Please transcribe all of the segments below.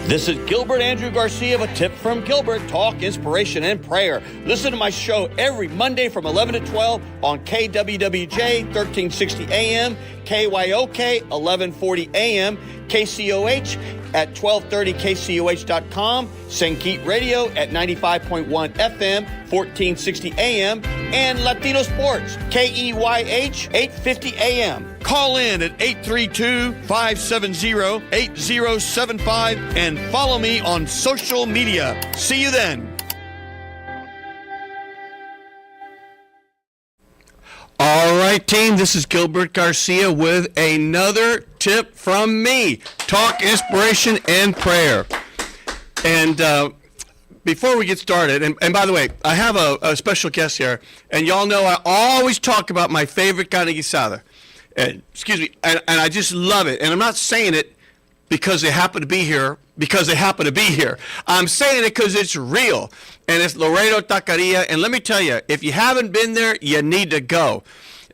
This is Gilbert Andrew Garcia of Tip Fom Gilbert, talk, inspiration, and prayer. Listen to my show every Monday from 11 to 12 on KWWJ 1360 AM, KYOK 1140 AM, KCOH at 1230 KCOH.com, Sankeet Radio at 95.1 FM, 1460 AM, and Latino Sports, KEYH 850 AM. Call in at 832-570-8075 and follow me on social media. See you then. All right, team, this is Gilbert Garcia with another tip from me. Talk, inspiration, and prayer. And before we get started, and by the way, I have a special guest here, and y'all know I always talk about my favorite carne guisada. And I just love it. And I'm not saying it because they happen to be here, I'm saying it because it's real. And it's Laredo Taqueria. And let me tell you, if you haven't been there, you need to go.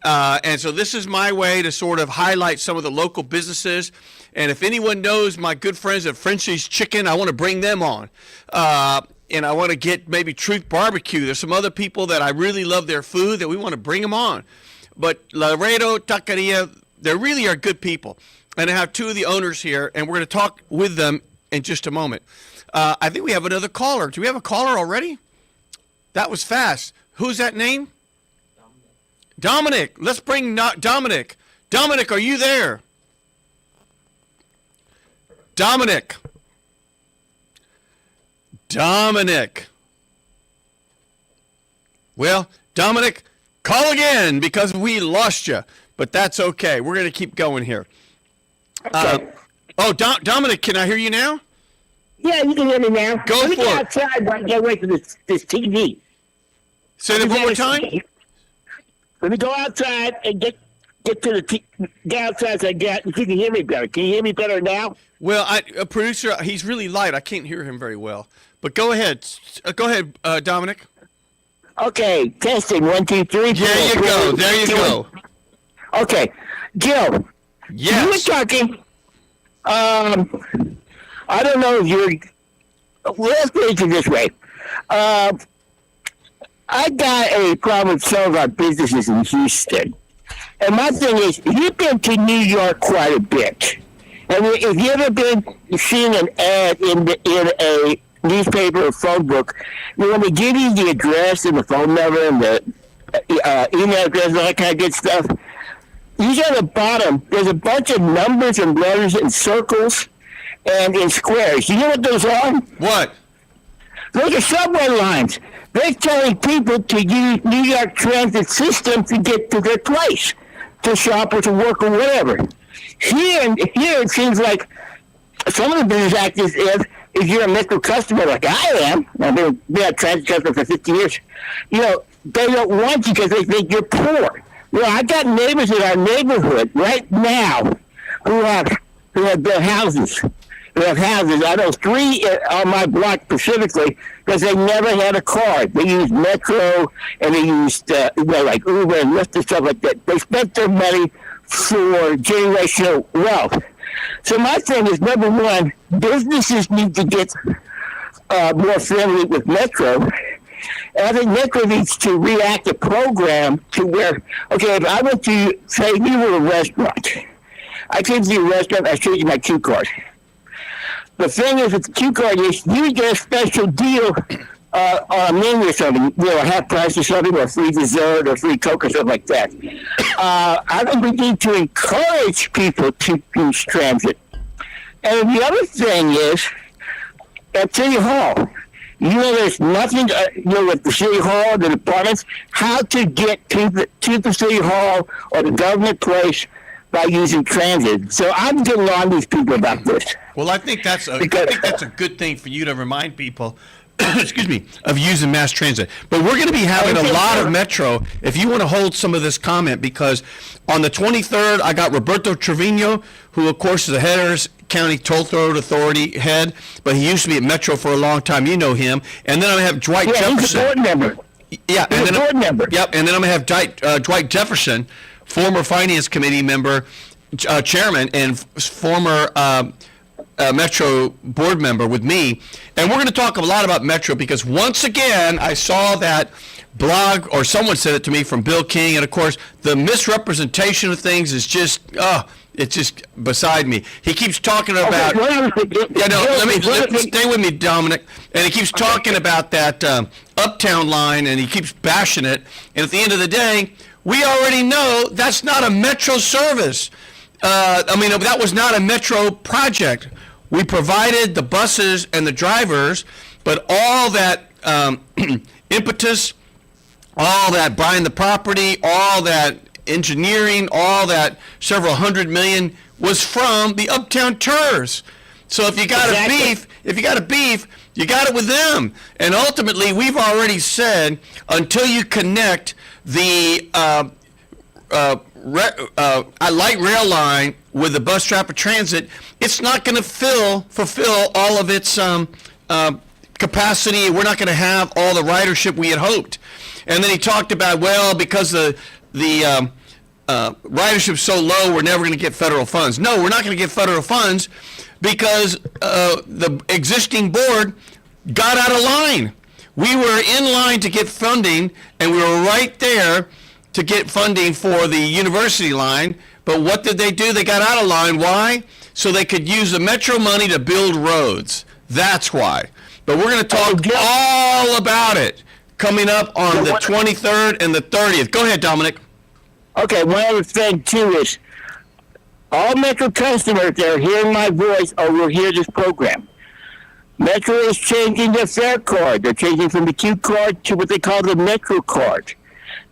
And so this is my way to sort of highlight some of the local businesses. And if anyone knows my good friends at Frenchie's Chicken, I want to bring them on. And I want to get maybe Truth Barbecue. There's some other people that I really love their food that we want to bring them on. But Laredo Taqueria, they really are good people. And I have two of the owners here, and we're going to talk with them in just a moment. I think we have another caller. Do we have a caller already? That was fast. Who's that name? Dominic. Let's bring Dominic. Dominic, are you there? Dominic. Well, Dominic, call again because we lost you, but that's okay. We're going to keep going here. Okay. Dominic, can I hear you now? Yeah, you can hear me now. Go Let me for get it. outside while I get away from this TV. Say that one more time. Let me go outside and get to the get outside so you can hear me better. Can you hear me better now? Well, a producer, he's really light. I can't hear him very well. But go ahead. Dominic. Okay, testing 1, 2, 3. There you go. Okay, Gil. Yes. You were talking. I don't know if you're. Let's put it this way. I got a problem with some of our businesses in Houston. And my thing is, you've been to New York quite a bit. And if you ever seen an ad in a newspaper or phone book, when they give you the address and the phone number and the email address and all that kind of good stuff, usually at the bottom, there's a bunch of numbers and letters and circles and in squares. You know what those are? What? Those are subway lines. They're telling people to use New York Transit system to get to their place, to shop or to work or whatever. Here it seems like some of the business actors, if you're a Metro customer like I am, I've been a transit customer for 50 years, they don't want you because they think you're poor. Well, I got neighbors in our neighborhood right now who have their houses. They have houses. I know 3 on my block specifically because they never had a car. They used Metro and they used like Uber and Lyft and stuff like that. They spent their money for generational wealth. So my thing is, number one, businesses need to get more friendly with Metro. And I think Metro needs to react a program to where, okay, if I went to, say, you were a restaurant. I came to your restaurant, I showed you my Q card. The thing is with the Q card is you get a special deal on a menu or something, a half price or something, or free dessert or free Coke or something like that. I think we need to encourage people to use transit. And the other thing is, at City Hall, there's nothing, with the City Hall, the departments, how to get to the City Hall or the government place by using transit. So I'm getting on these people about this. Well, I think that's a good thing for you to remind people, excuse me, of using mass transit. But we're going to be having a lot of Metro, if you want to hold some of this comment, because on the 23rd, I got Roberto Trevino, who, of course, is the Harris County Toll Road Authority head, but he used to be at Metro for a long time. You know him. And then I'm going to have Dwight Jefferson. He's a board member. Yeah, he's a board member. Yep, and then I'm going to have Dwight Jefferson, former Finance Committee member, chairman, and former Metro board member with me, and we're going to talk a lot about Metro because once again I saw that blog, or someone said it to me, from Bill King, and of course the misrepresentation of things is just it's just beside me. He keeps talking about stay with me, Dominic, and he keeps talking about that Uptown line, and he keeps bashing it, and at the end of the day we already know that's not a Metro service. That was not a Metro project. We provided the buses and the drivers, but all that impetus, all that buying the property, all that engineering, all that several $100 million was from the Uptown Tours. So if you got a beef, you got it with them. And ultimately, we've already said until you connect the light rail line with the bus traffic transit, it's not going to fulfill all of its capacity. We're not going to have all the ridership we had hoped. And then he talked about, well, because the ridership's so low, we're never going to get federal funds. No, we're not going to get federal funds because the existing board got out of line. We were in line to get funding, and we were right there to get funding for the university line, but what did they do? They got out of line. Why? So they could use the Metro money to build roads. That's why. But we're going to talk all about it coming up on the 23rd and the 30th. Go ahead, Dominic. Okay, one other thing, too, is all Metro customers that are hearing my voice or will hear this program, Metro is changing their fare card. They're changing from the Q card to what they call the Metro card.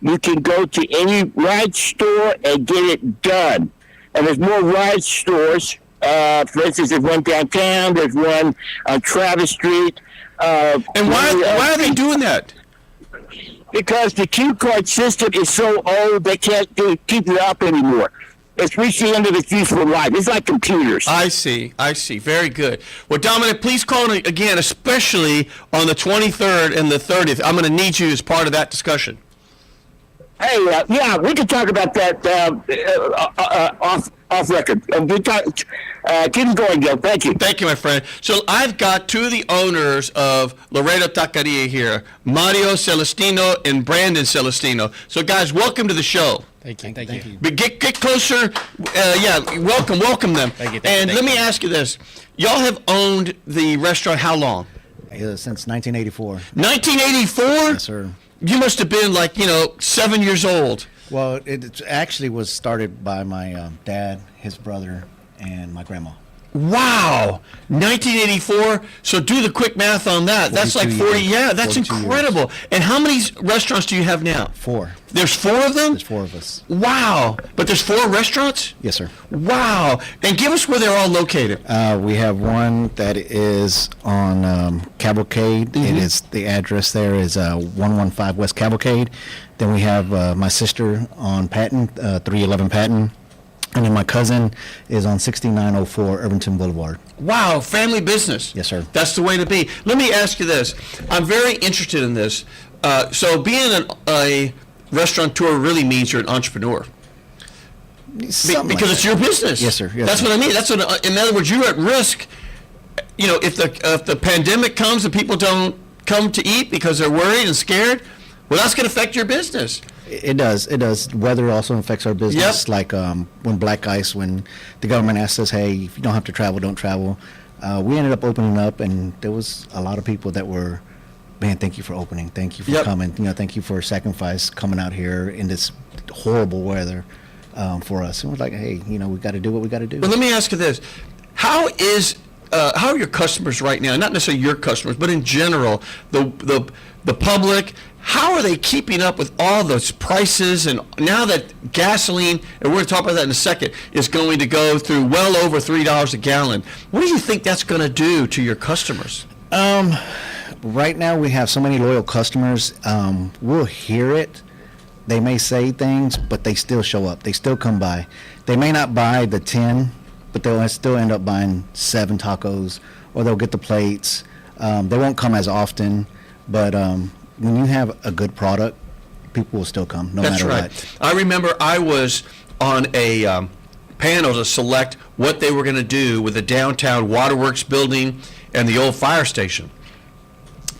You can go to any ride store and get it done. And there's more ride stores. For instance, there's one downtown. There's one on Travis Street. And why are they doing that? Because the Q card system is so old, they can't keep it up anymore. It's reached the end of its useful life. It's like computers. I see. Very good. Well, Dominic, please call in again, especially on the 23rd and the 30th. I'm going to need you as part of that discussion. Hey, yeah, we can talk about that off record. Keep going, Gil. Thank you. Thank you, my friend. So I've got two of the owners of Laredo Taqueria here, Mario Celestino and Brandon Celestino. So, guys, welcome to the show. Thank you. But get closer. Welcome them. Thank you. And let me ask you this. Y'all have owned the restaurant how long? Since 1984. 1984? Yes, sir. You must have been 7 years old. Well, it actually was started by my dad, his brother, and my grandma. Wow, 1984. So do the quick math on that. That's like 40. Years. Yeah, that's incredible. Years. And how many restaurants do you have now? 4. There's 4 of them? There's 4 of us. Wow. But there's 4 restaurants? Yes, sir. Wow. And give us where they're all located. We have one that is on Cavalcade. Mm-hmm. It is, the address there is 115 West Cavalcade. Then we have my sister on Patton, 311 Patton. And then my cousin is on 6904 Irvington Boulevard. Wow, family business. Yes, sir. That's the way to be. Let me ask you this. I'm very interested in this. So being a restaurateur really means you're an entrepreneur. Because it's your business. Yes, sir. Yes, That's sir. what I mean. That's what. In other words, you're at risk. If the pandemic comes and people don't come to eat because they're worried and scared, well, that's going to affect your business. It does. Weather also affects our business. Yep. Like when Black Ice, when the government asked us, hey, if you don't have to travel, don't travel. We ended up opening up, and there was a lot of people that were, man, thank you for opening. Thank you for coming. Thank you for sacrifice coming out here in this horrible weather for us. And we're like, hey, we got to do what we got to do. Well, let me ask you this. How are your customers right now? Not necessarily your customers, but in general, the public. How are they keeping up with all those prices? And now that gasoline, and we're going to talk about that in a second, is going to go through well over $3 a gallon. What do you think that's going to do to your customers? Right now we have so many loyal customers. We'll hear it. They may say things, but they still show up. They still come by. They may not buy the 10, but they'll still end up buying 7 tacos, or they'll get the plates. They won't come as often, but when you have a good product, people will still come, no matter what. That's right. I remember I was on a panel to select what they were going to do with the downtown waterworks building and the old fire station.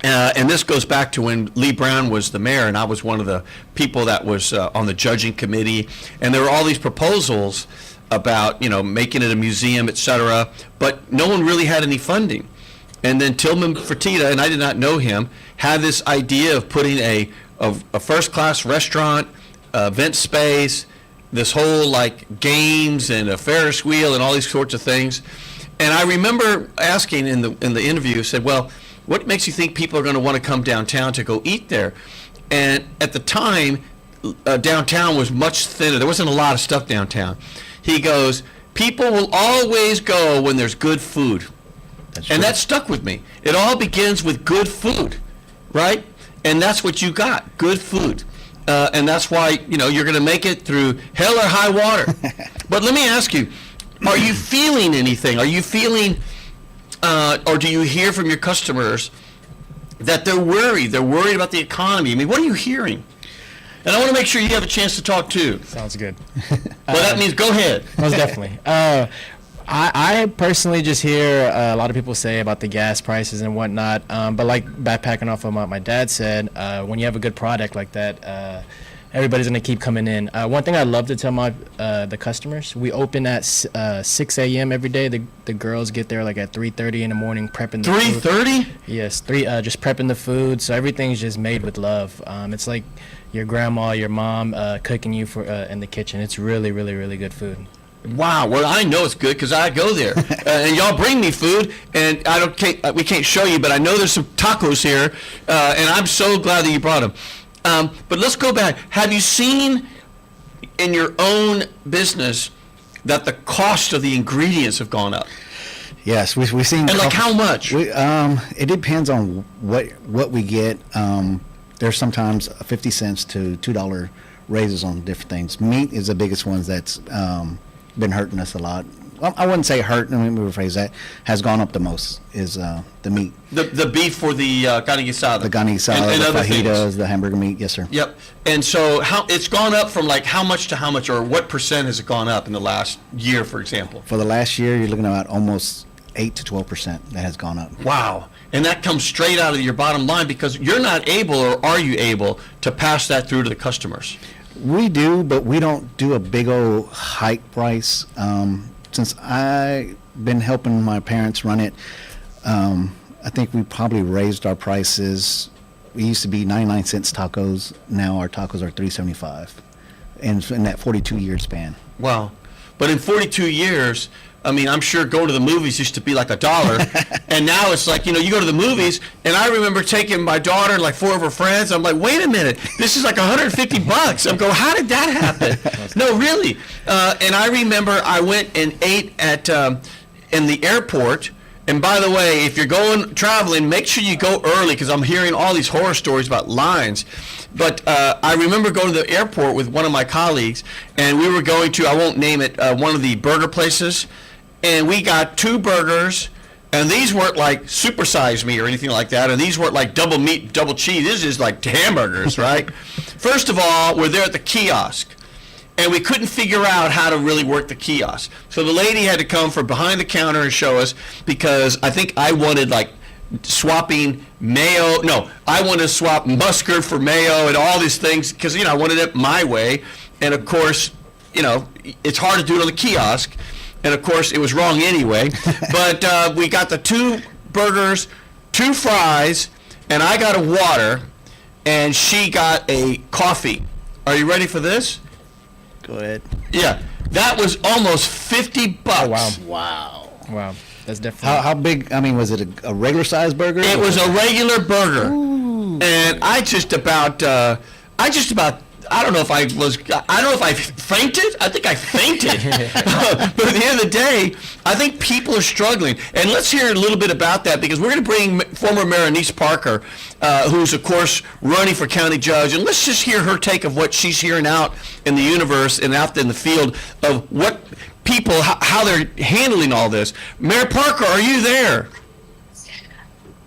And this goes back to when Lee Brown was the mayor, and I was one of the people that was on the judging committee. And there were all these proposals about, making it a museum, et cetera, but no one really had any funding. And then Tillman Fertitta, and I did not know him, had this idea of putting a first-class restaurant, event space, this whole like games and a Ferris wheel and all these sorts of things. And I remember asking in the interview, said, well, what makes you think people are going to want to come downtown to go eat there? And at the time, downtown was much thinner. There wasn't a lot of stuff downtown. He goes, people will always go when there's good food. And that stuck with me. It all begins with good food, right? And that's what you got, good food. And that's why, you're going to make it through hell or high water. But let me ask you, are you feeling anything? Are you feeling, or do you hear from your customers that they're worried? They're worried about the economy. I mean, what are you hearing? And I want to make sure you have a chance to talk too. Sounds good. Well, that means go ahead. Most definitely. I personally just hear a lot of people say about the gas prices and whatnot, but like backpacking off of what my dad said, when you have a good product like that, everybody's going to keep coming in. One thing I love to tell my the customers, we open at 6 a.m. every day. The girls get there like at 3:30 in the morning prepping the 3:30? Yes, just prepping the food, so everything's just made with love. It's like your grandma, your mom cooking you for in the kitchen. It's really, really, really good food. Wow. Well, I know it's good because I go there, and y'all bring me food, and we can't show you, but I know there's some tacos here, and I'm so glad that you brought them. But let's go back. Have you seen in your own business that the cost of the ingredients have gone up? Yes, we've seen. And like how much? It depends on what we get. There's sometimes 50 cents to $2 raises on different things. Meat is the biggest one that's been hurting us a lot. Well, I wouldn't say hurt. Let me rephrase that. Has gone up the most is the meat. The beef for the carne asada. The carne asada, and the other fajitas, things. the hamburger meat. Yes, sir. Yep. And so how it's gone up from like how much to how much, or what percent has it gone up in the last year, for example? For the last year, you're looking at about almost 8 to 12% that has gone up. Wow. And that comes straight out of your bottom line because you're not able, or are you able, to pass that through to the customers? We do, but we don't do a big old hike price. Since I've been helping my parents run it, I think we probably raised our prices. We used to be 99 cents tacos. Now our tacos are $3.75, and in that 42-year span. Wow. But in 42 years, I mean, I'm sure going to the movies used to be like $1, and now it's like, you go to the movies, and I remember taking my daughter and like 4 of her friends. I'm like, wait a minute, this is like $150. I'm going, how did that happen? No, really. And I remember I went and ate at in the airport. And by the way, if you're traveling, make sure you go early because I'm hearing all these horror stories about lines. But I remember going to the airport with one of my colleagues, and we were going to, I won't name it, one of the burger places. And we got 2 burgers, and these weren't like supersized meat or anything like that, and these weren't like double meat, double cheese. This is like hamburgers, right? First of all, we're there at the kiosk, and we couldn't figure out how to really work the kiosk. So the lady had to come from behind the counter and show us, because I think I wanted like swapping mayo. No, I wanted to swap mustard for mayo and all these things because, I wanted it my way. And of course, it's hard to do it on the kiosk. And of course, it was wrong anyway. But we got the 2 burgers, 2 fries, and I got a water, and she got a coffee. Are you ready for this? Go ahead. Yeah, that was almost $50. Oh, Wow. Wow. That's definitely. How big? I mean, was it a regular size burger? It was a regular burger. Ooh. And I just about, I don't know if I fainted. I think I fainted. But at the end of the day, I think people are struggling. And let's hear a little bit about that, because we're going to bring former Mayor Anise Parker, who's, of course, running for county judge. And let's just hear her take of what she's hearing out in the universe and out in the field of what people, how they're handling all this. Mayor Parker, are you there?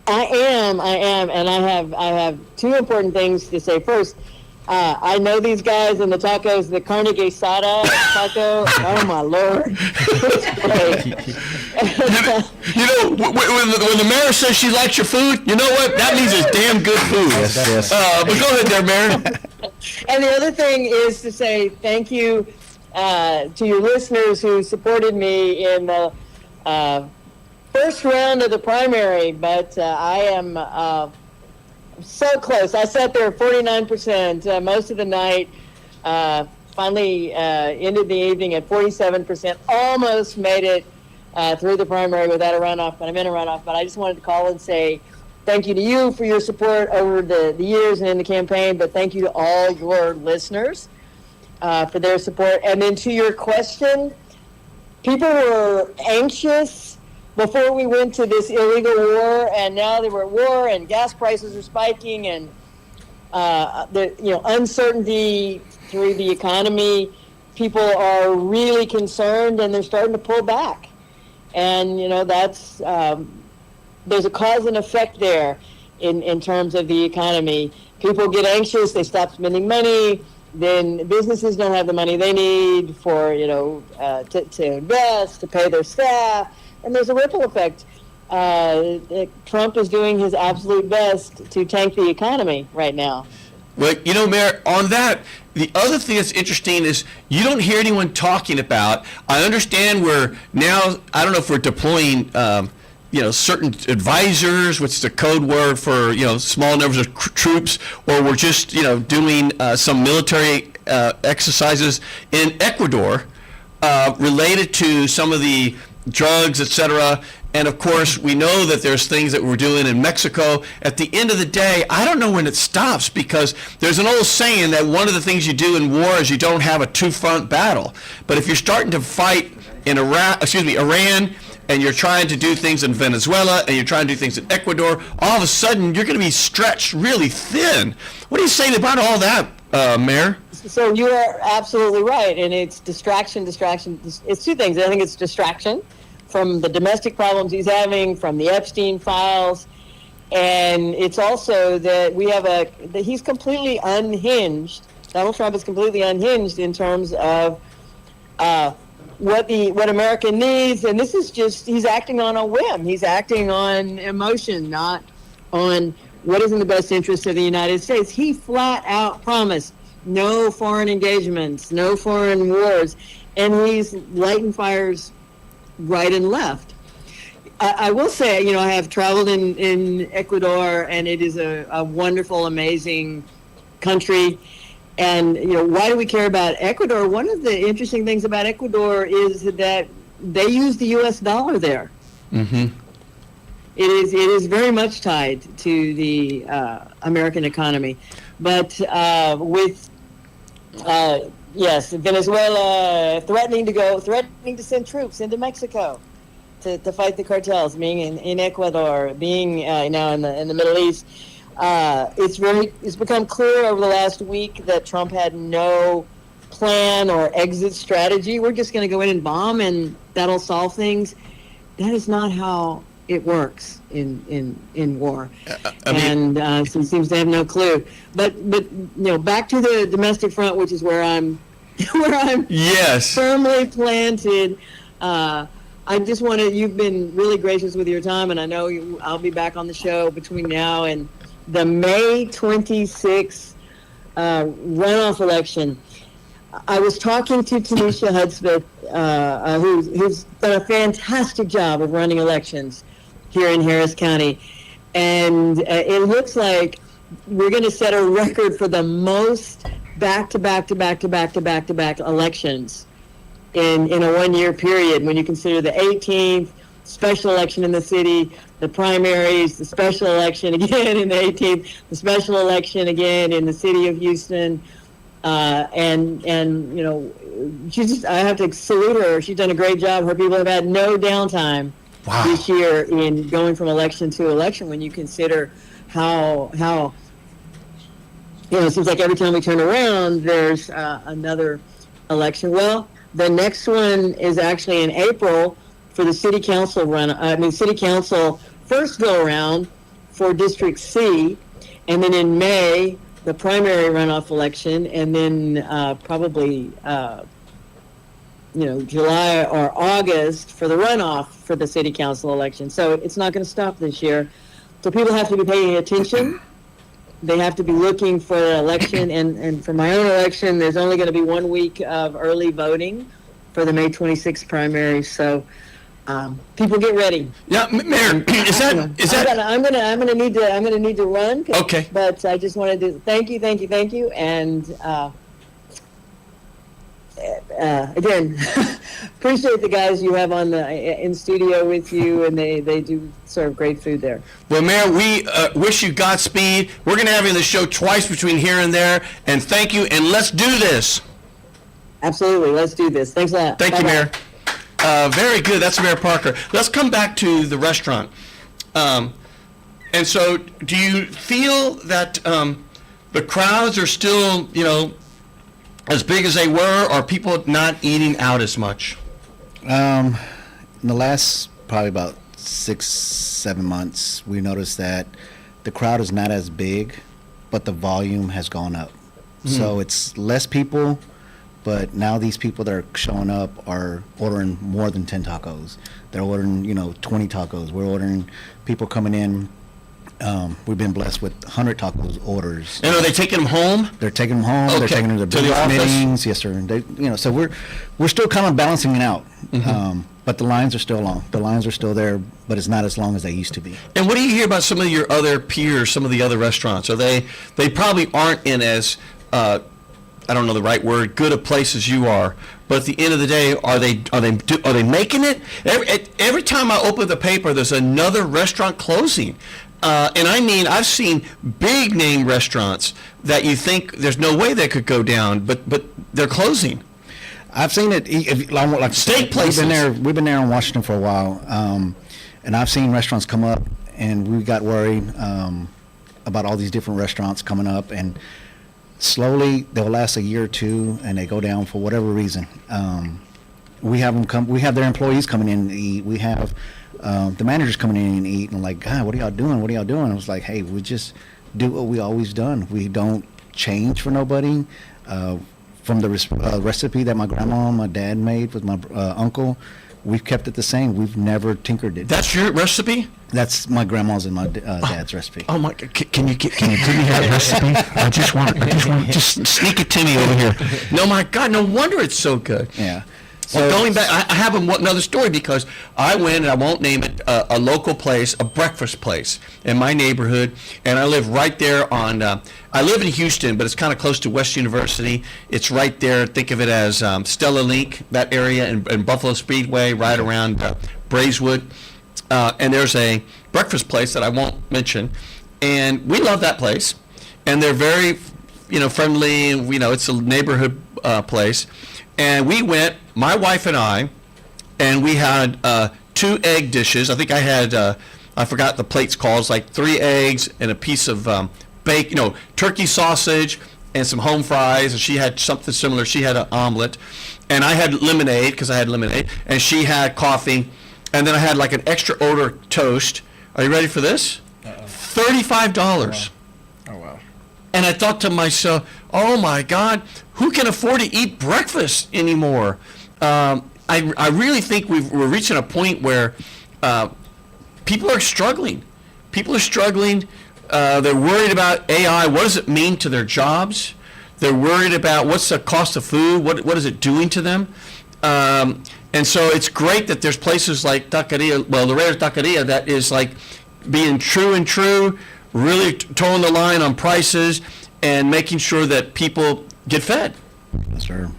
I am, and I have 2 important things to say. First, I know these guys in the tacos, the carne asada taco. Oh my Lord. It's great. When the mayor says she likes your food, you know what? That means it's damn good food. Yes. But go ahead there, Mayor. And the other thing is to say thank you to your listeners who supported me in the first round of the primary, but I am so close. I sat there 49% most of the night. Finally ended the evening at 47%. Almost made it through the primary without a runoff, but I'm in a runoff. But I just wanted to call and say thank you to you for your support over the years and in the campaign, but thank you to all your listeners for their support. And then to your question, people were anxious before we went to this illegal war, and now they were at war, and gas prices are spiking, and the uncertainty through the economy. People are really concerned, and they're starting to pull back. And that's there's a cause and effect there in terms of the economy. People get anxious, they stop spending money. Then businesses don't have the money they need for to invest, to pay their staff. And there's a ripple effect. Trump is doing his absolute best to tank the economy right now. Well, Mayor, on that, the other thing that's interesting is you don't hear anyone talking about. I understand we're now, I don't know if we're deploying, certain advisors, which is the code word for, small numbers of troops, or we're just, doing some military exercises in Ecuador related to some of the drugs, etc. And of course, we know that there's things that we're doing in Mexico. At the end of the day, I don't know when it stops, because there's an old saying that one of the things you do in war is you don't have a two-front battle. But if you're starting to fight in Iran, and you're trying to do things in Venezuela, and you're trying to do things in Ecuador, all of a sudden you're going to be stretched really thin. What do you say about all that, Mayor? So you are absolutely right, and it's distraction. It's two things. I think it's distraction from the domestic problems he's having, from the Epstein files, and it's also that that he's completely unhinged. Donald Trump is completely unhinged in terms of what America needs, and this is just, he's acting on a whim. He's acting on emotion, not on what is in the best interest of the United States. He flat out promised no foreign engagements, no foreign wars, and he's lighting fires right and left. I will say, I have traveled in Ecuador, and it is a wonderful, amazing country. And, why do we care about Ecuador? One of the interesting things about Ecuador is that they use the U.S. dollar there. Mm-hmm. It is very much tied to the American economy. But yes, Venezuela threatening to send troops into Mexico to fight the cartels, being in Ecuador, being now in the Middle East. It's become clear over the last week that Trump had no plan or exit strategy. We're just going to go in and bomb, and that'll solve things. That is not how it works in war. So he seems to have no clue. But back to the domestic front, which is where I'm yes, firmly planted. I just want to. You've been really gracious with your time, and I know I'll be back on the show between now and the May 26th runoff election. I was talking to Tanisha Hudspeth, who's done a fantastic job of running elections here in Harris County, and it looks like we're going to set a record for the most back-to-back elections in a one-year period. When you consider the 18th special election in the city, the primaries, the special election again in the 18th, the special election again in the city of Houston, and I have to salute her. She's done a great job. Her people have had no downtime this year in going from election to election. When you consider how it seems like every time we turn around, there's another election. Well, the next one is actually in April for the city council city council first go around for District C, and then in May the primary runoff election, and then probably July or August for the runoff for the city council election. So it's not going to stop this year. So people have to be paying attention. They have to be looking for the election. And for my own election, there's only going to be 1 week of early voting for the May 26th primary. So people get ready. Yeah, Mayor, is that? I'm gonna need to run. Okay. But I just wanted to thank you, and again, appreciate the guys you have on in studio with you, and they do serve great food there. Well, Mayor, we wish you Godspeed. We're going to have you on the show twice between here and there, and thank you, and let's do this. Absolutely, let's do this. Thanks a lot. Thank you, Mayor. Very good. That's Mayor Parker. Let's come back to the restaurant. And so, do you feel that the crowds are still, as big as they were, or are people not eating out as much? In the last probably about 6-7 months, we noticed that the crowd is not as big, but the volume has gone up. So it's less people, but now these people that are showing up are ordering more than 10 tacos. They're ordering, 20 tacos. We're ordering people coming in. We've been blessed with 100 tacos orders. And are they taking them home? They're taking them home. Okay. They're taking them to To the business office? meetings. Yes, sir. And they, so we're still kind of balancing it out. But the lines are still long. The lines are still there, but it's not as long as they used to be. And what do you hear about some of your other peers, some of the other restaurants? Are they probably aren't in as I don't know the right word, good a place as you are, but at the end of the day, are they making it? Every time I open the paper, there's another restaurant closing. And I mean, I've seen big name restaurants that you think there's no way they could go down, but they're closing. I've seen it. Like Steak places. We've been there in Washington for a while, and I've seen restaurants come up, and we got worried about all these different restaurants coming up, and slowly they'll last a year or two, and they go down for whatever reason. We have them come. We have their employees coming in to eat. We have the managers coming in and eat, and like, God, what are y'all doing? What are y'all doing? I was like, hey, we just do what we always done. We don't change for nobody. From the recipe that my grandma and my dad made with my uncle, we've kept it the same. We've never tinkered it. That's your recipe? That's my grandma's and my dad's recipe. Oh my! Can you give me that recipe? I just want just sneak it to me over here. No, my God! No wonder it's so good. Yeah. Well, going back, I have another story because I went, and I won't name it, a local place, a breakfast place in my neighborhood, and I live right there on, I live in Houston, but it's kind of close to West University. It's right there, think of it as Stella Link, that area, and Buffalo Speedway, right around Braeswood. And there's a breakfast place that I won't mention, and we love that place, and they're very, friendly, it's a neighborhood place. And we went, my wife and I, and we had 2 egg dishes. I think I had, I forgot the plate's called. It's like 3 eggs and a piece of bacon, turkey sausage and some home fries. And she had something similar. She had an omelet. And I had lemonade, because I had lemonade. And she had coffee. And then I had like an extra order toast. Are you ready for this? $35. Oh, wow. And I thought to myself, oh my God, who can afford to eat breakfast anymore? I really think we're reaching a point where people are struggling. People are struggling. They're worried about AI. What does it mean to their jobs? They're worried about what's the cost of food. What is it doing to them? And so it's great that there's places like Taqueria, Laredo's Taqueria, that is like being true, really toeing the line on prices and making sure that people get fed. Yes, sir.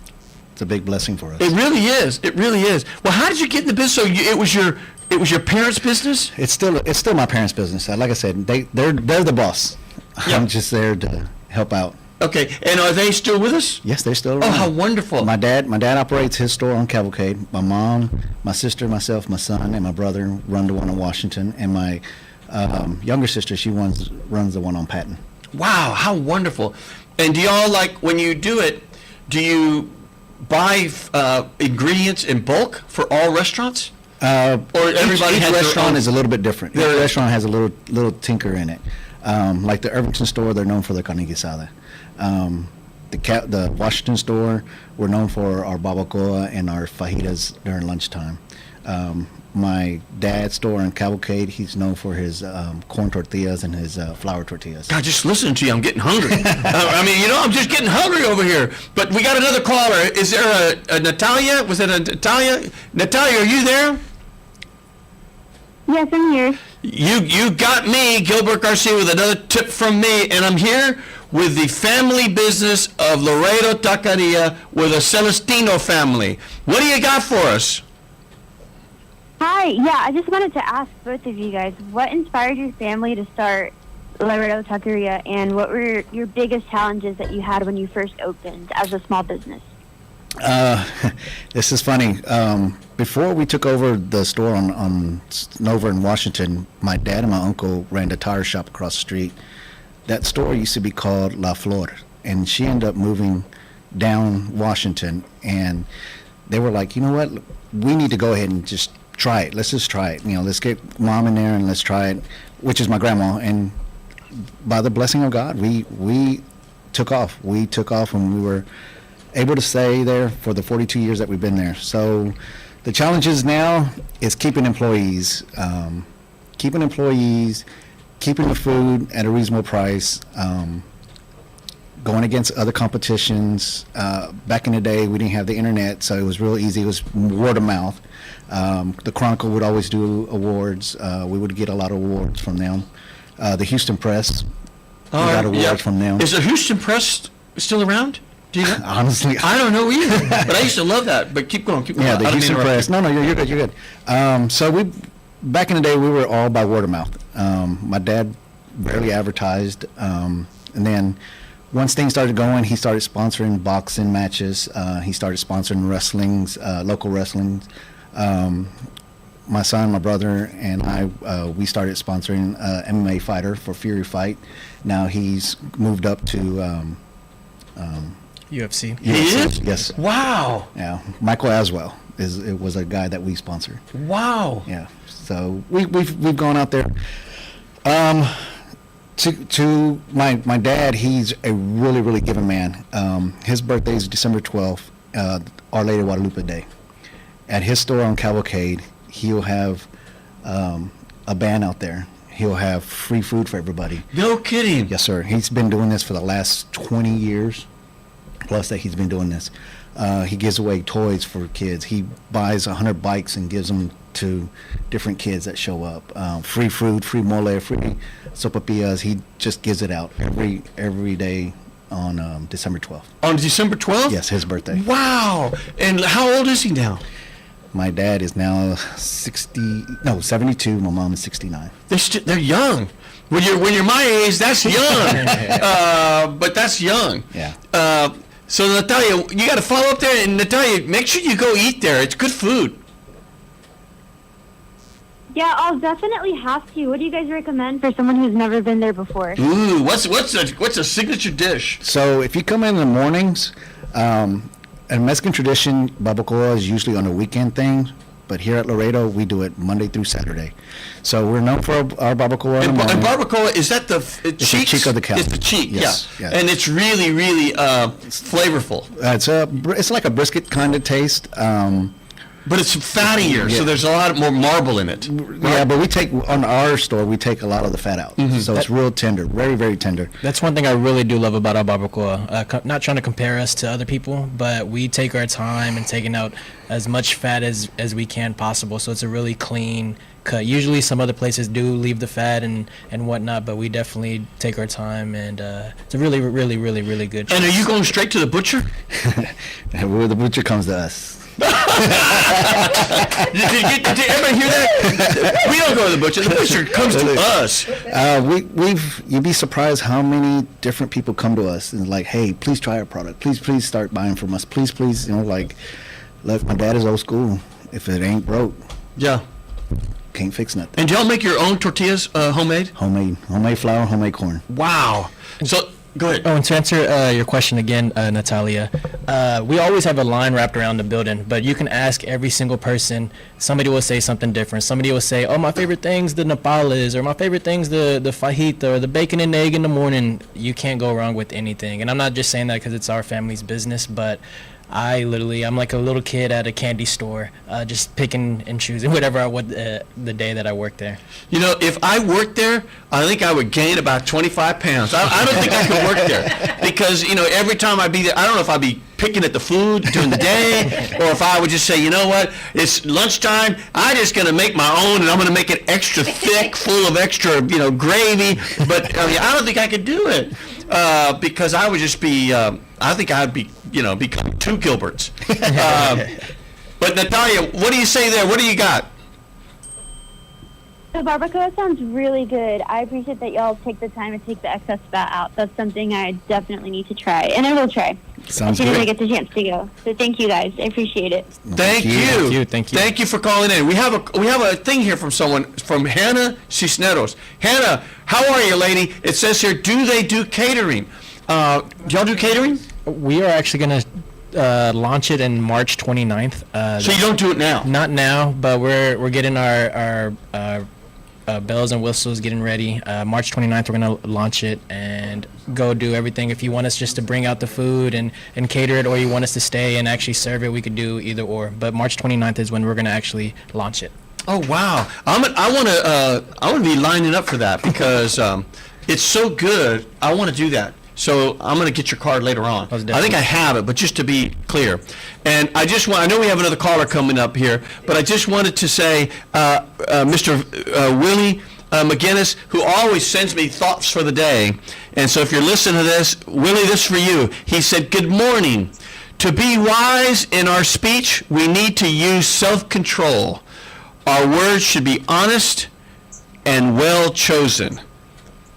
It's a big blessing for us. It really is. It really is. Well, how did you get in the business? So it was your parents' business? It's still my parents' business. Like I said, they're the boss. Yeah. I'm just there to help out. Okay. And are they still with us? Yes, they're still around. Oh, how wonderful. My dad operates his store on Cavalcade. My mom, my sister, myself, my son, and my brother run the one in Washington. And my younger sister, she runs the one on Patton. Wow, how wonderful. And do y'all, like, when you do it, do you buy ingredients in bulk for all restaurants? Or everybody each has their restaurant own- is a little bit different. Each There- restaurant has a little tinker in it. Like the Irvington store, they're known for their carne guisada. The Washington store, we're known for our barbacoa and our fajitas during lunchtime. My dad's store in Cavalcade, he's known for his corn tortillas and his flour tortillas. God, just listening to you, I'm getting hungry. I mean, I'm just getting hungry over here. But we got another caller. Is there a Natalia? Was it a Natalia? Natalia, are you there? Yes, I'm here. You got me, Gilbert Garcia, with another tip from me, and I'm here with the family business of Laredo Taqueria with a Celestino family. What do you got for us? Hi. Yeah, I just wanted to ask both of you guys, what inspired your family to start Laredo Taqueria, and what were your biggest challenges that you had when you first opened as a small business? This is funny. Before we took over the store on Nova in Washington, my dad and my uncle ran a tire shop across the street. That store used to be called La Flor, and she ended up moving down Washington, and they were like, you know what, we need to go ahead and just try it. Let's just try it. Let's get mom in there and let's try it, which is my grandma. And by the blessing of God, we took off. We took off, and we were able to stay there for the 42 years that we've been there. So the challenges now is keeping employees, keeping the food at a reasonable price, going against other competitions. Back in the day, we didn't have the internet, so it was real easy. It was word of mouth. The Chronicle would always do awards. We would get a lot of awards from them. The Houston Press, we got awards from them. Is the Houston Press still around? Do you know? Honestly, I don't know either, but I used to love that. But keep going. yeah, I the don't mean to Houston interrupt Press. you. No, you're good. You're good. So back in the day, we were all by word of mouth. My dad barely advertised, and then once things started going, he started sponsoring boxing matches. He started sponsoring wrestlings, local wrestlings. My son, my brother, and I, we started sponsoring MMA fighter for Fury Fight. Now he's moved up to UFC. He is? Yes. Wow. Yeah, Michael Aswell was a guy that we sponsored. Wow. Yeah, so we've gone out there. To my dad, he's a really giving man. His birthday is December 12th, Our Lady of Guadalupe Day. At his store on Cavalcade, he'll have a band out there. He'll have free food for everybody. No kidding. Yes, sir. He's been doing this for the last 20 years, plus that he's been doing this. He gives away toys for kids. He buys 100 bikes and gives them to different kids that show up. Free food, free mole, free sopapillas. He just gives it out every day on December 12th. On December 12th? Yes, his birthday. Wow. And how old is he now? My dad is now 72. My mom is 69. They're young. When you're my age, that's young. But that's young. Yeah. So Natalia, you got to follow up there, and Natalia, make sure you go eat there. It's good food. Yeah, I'll definitely have to. What do you guys recommend for someone who's never been there before? Ooh, what's a signature dish? So if you come in the mornings, in Mexican tradition, barbacoa is usually on a weekend thing, but here at Laredo, we do it Monday through Saturday. So we're known for our barbacoa in the morning. And barbacoa, is that the It's the cheek of the cow. It's the cheek, Yes, yeah. yes. And it's really flavorful. It's like a brisket kind of taste. But it's fattier, so Yeah. there's a lot more marble in it. Yeah, but on our store, we take a lot of the fat out. So it's real tender, very tender. That's one thing I really do love about our barbacoa. Not trying to compare us to other people, but we take our time and taking out as much fat as we can possible. So it's a really clean cut. Usually some other places do leave the fat and whatnot, but we definitely take our time, and it's a really good And are choice. you going straight to the butcher? Well, the butcher comes to us. Did everybody hear that? We don't go to the butcher. The butcher comes to us. You'd be surprised how many different people come to us and like, hey, please try our product. Please start buying from us. Please, look, my dad is old school. If it ain't broke, Yeah. can't fix nothing. And do y'all make your own tortillas homemade? Homemade flour, homemade corn. Wow. So Go ahead. Oh, and to answer your question again, Natalia, we always have a line wrapped around the building, but you can ask every single person. Somebody will say something different. Somebody will say, oh, my favorite thing's the nopales, or my favorite thing's the fajita, or the bacon and egg in the morning. You can't go wrong with anything. And I'm not just saying that because it's our family's business, but I'm like a little kid at a candy store, just picking and choosing whatever I want the day that I work there. You know, if I worked there, I think I would gain about 25 pounds. I don't think I could work there because, you know, every time I'd be there, I don't know if I'd be picking at the food during the day or if I would just say, you know what, it's lunchtime, I'm just going to make my own and I'm going to make it extra thick, full of extra, you know, gravy. But I mean, I don't think I could do it because I would just be, I think I'd be, you know, become two Gilberts. But Natalia, what do you say there? What do you got? The barbacoa sounds really good. I appreciate that y'all take the time to take the excess fat out. That's something I definitely need to try, and I will try Sounds as soon as I great. get the chance to go. So thank you guys. I appreciate it. Thank you. Thank you. Thank you for calling in. We have a thing here from someone, from Hannah Cisneros. Hannah, how are you, lady? It says here, do they do catering? Do y'all do catering? We are actually going to launch it in March 29th. So you don't do it now? Not now, but we're getting our bells and whistles getting ready. March 29th, we're going to launch it and go do everything. If you want us just to bring out the food and cater it, or you want us to stay and actually serve it, we could do either or. But March 29th is when we're going to actually launch it. Oh wow! I want to be lining up for that because it's so good. I want to do that. So I'm going to get your card later on. Most I think I have it, but just to be clear. And I know we have another caller coming up here, but I just wanted to say, Mr. Willie McGinnis, who always sends me thoughts for the day. And so if you're listening to this, Willie, this is for you. He said, good morning. To be wise in our speech, we need to use self-control. Our words should be honest and well chosen.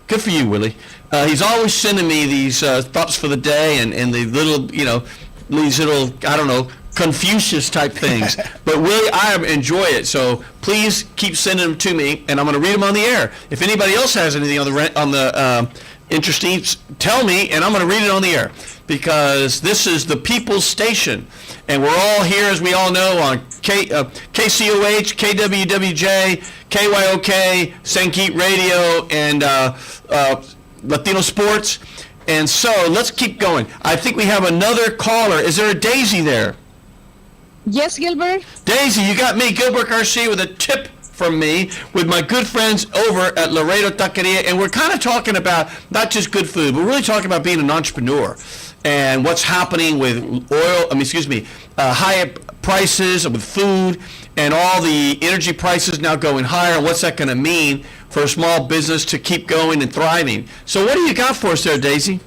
Good for you, Willie. He's always sending me these thoughts for the day and the little, you know, these little, I don't know, Confucius type things. But Willie, I enjoy it. So please keep sending them to me, and I'm going to read them on the air. If anybody else has anything on the interesting, tell me, and I'm going to read it on the air because this is the People's Station, and we're all here, as we all know, on KCOH, KWWJ, KYOK, Sankeet Radio, and Latino Sports. And so let's keep going. I think we have another caller. Is there a Daisy there? Yes, Gilbert. Daisy, you got me, Gilbert Garcia, with a tip from me with my good friends over at Laredo Taqueria. And we're kind of talking about not just good food, but we're really talking about being an entrepreneur and what's happening with high prices with food and all the energy prices now going higher. And what's that going to mean for a small business to keep going and thriving? So what do you got for us there, Daisy?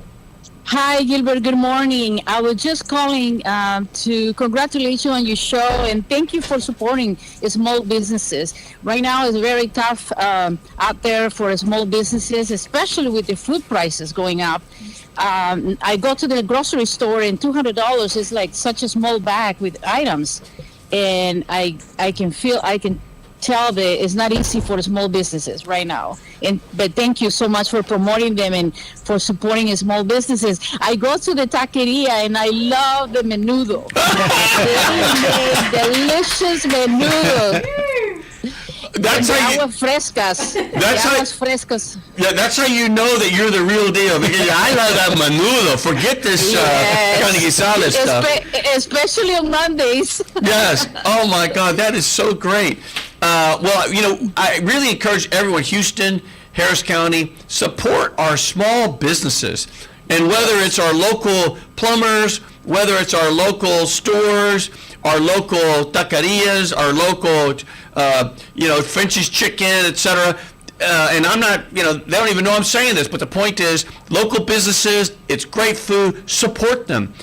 Hi, Gilbert. Good morning. I was just calling to congratulate you on your show and thank you for supporting small businesses. Right now, it's very tough out there for small businesses, especially with the food prices going up. I go to the grocery store and $200 is like such a small bag with items, and I can tell that it's not easy for small businesses right now. But thank you so much for promoting them and for supporting small businesses. I go to the taqueria and I love the menudo. Delicious menudo. That's how you, aguas frescas. Aguas frescas. yeah, that's how you know that you're the real deal. Because I love that menudo. Forget this carne guisada stuff. Especially on Mondays. Yes. Oh my God, that is so great. Well, you know, I really encourage everyone, Houston, Harris County, support our small businesses. And whether it's our local plumbers, whether it's our local stores, our local taquerias, our local, French's Chicken, etc. And I'm not, they don't even know I'm saying this, but the point is, local businesses, it's great food, support them.